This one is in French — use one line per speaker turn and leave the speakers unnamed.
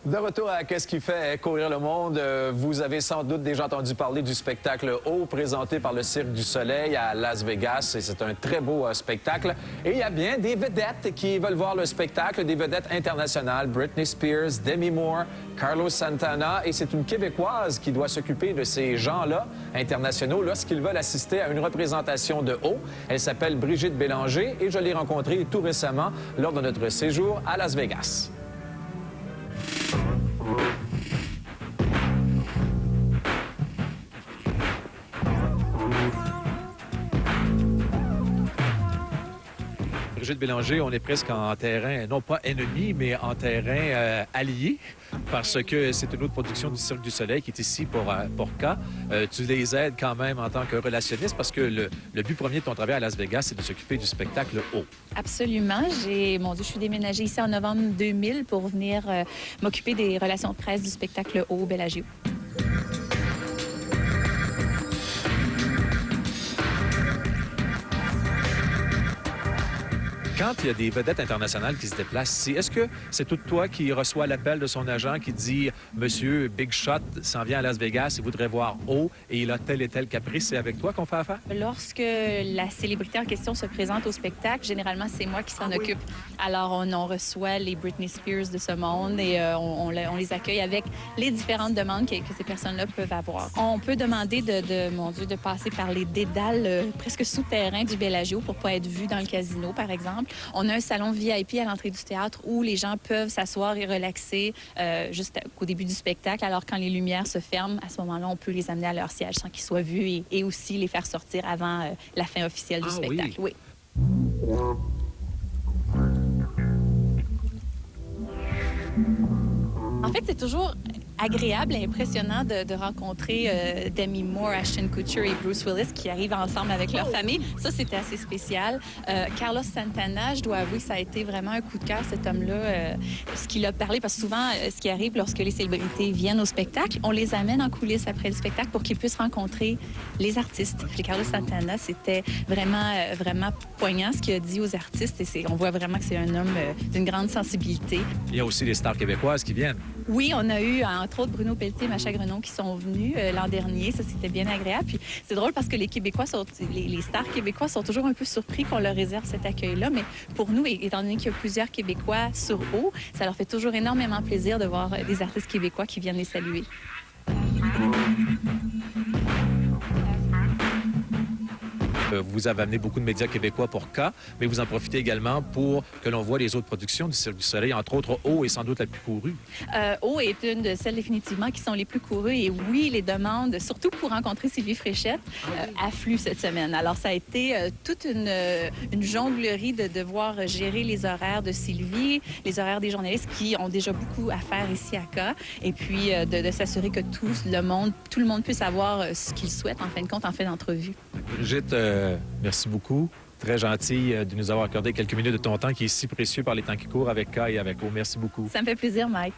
De retour à Qu'est-ce qui fait courir le monde, vous avez sans doute déjà entendu parler du spectacle O présenté par le Cirque du Soleil à Las Vegas. Et c'est un très beau spectacle. Et il y a bien des vedettes qui veulent voir le spectacle, des vedettes internationales, Britney Spears, Demi Moore, Carlos Santana. Et c'est une Québécoise qui doit s'occuper de ces gens-là internationaux lorsqu'ils veulent assister à une représentation de O. Elle s'appelle Brigitte Bélanger et je l'ai rencontrée tout récemment lors de notre séjour à Las Vegas. Brigitte Bélanger, on est presque en terrain, non pas ennemi, mais en terrain allié, parce que c'est une autre production du Cirque du Soleil qui est ici pour K. Tu les aides quand même en tant que relationniste, parce que le but premier de ton travail à Las Vegas, c'est de s'occuper du spectacle O.
Absolument. Je suis déménagée ici en novembre 2000 pour venir m'occuper des relations de presse du spectacle O au Bellagio.
Quand il y a des vedettes internationales qui se déplacent ici, est-ce que c'est tout toi qui reçoit l'appel de son agent qui dit « Monsieur Big Shot s'en vient à Las Vegas, il voudrait voir O et il a tel et tel caprice, c'est avec toi qu'on fait affaire? »
Lorsque la célébrité en question se présente au spectacle, généralement, c'est moi qui s'en occupe. Alors, on reçoit les Britney Spears de ce monde et on les accueille avec les différentes demandes que ces personnes-là peuvent avoir. On peut demander de passer par les dédales presque souterrains du Bellagio pour ne pas être vu dans le casino, par exemple. On a un salon VIP à l'entrée du théâtre où les gens peuvent s'asseoir et relaxer juste au début du spectacle. Alors, quand les lumières se ferment, à ce moment-là, on peut les amener à leur siège sans qu'ils soient vus et aussi les faire sortir avant la fin officielle du spectacle. Oui. En fait, c'est toujours agréable et impressionnant de rencontrer Demi Moore, Ashton Kutcher et Bruce Willis qui arrivent ensemble avec leur famille. Ça, c'était assez spécial. Carlos Santana, je dois avouer, ça a été vraiment un coup de cœur, cet homme-là. Ce qu'il a parlé, parce que souvent, ce qui arrive lorsque les célébrités viennent au spectacle, on les amène en coulisses après le spectacle pour qu'ils puissent rencontrer les artistes. Puis Carlos Santana, c'était vraiment poignant ce qu'il a dit aux artistes et on voit vraiment que c'est un homme d'une grande sensibilité.
Il y a aussi des stars québécoises qui viennent.
Oui, on a eu, entre autres, Bruno Pelletier et Macha Grenon qui sont venus l'an dernier. Ça, c'était bien agréable. Puis c'est drôle parce que les stars québécois sont toujours un peu surpris qu'on leur réserve cet accueil-là. Mais pour nous, étant donné qu'il y a plusieurs Québécois sur O, ça leur fait toujours énormément plaisir de voir des artistes québécois qui viennent les saluer.
Vous avez amené beaucoup de médias québécois pour K, mais vous en profitez également pour que l'on voit les autres productions du Cirque du Soleil, entre autres O est sans doute la plus courue.
O est une de celles définitivement qui sont les plus courues et oui, les demandes, surtout pour rencontrer Sylvie Fréchette, affluent cette semaine. Alors ça a été toute une jonglerie de devoir gérer les horaires de Sylvie, les horaires des journalistes qui ont déjà beaucoup à faire ici à K et puis de s'assurer que tout le monde puisse avoir ce qu'il souhaite en fin de compte en fin d'entrevue.
Brigitte, merci beaucoup. Très gentil de nous avoir accordé quelques minutes de ton temps qui est si précieux par les temps qui courent avec K et avec O. Merci beaucoup.
Ça me fait plaisir, Mike.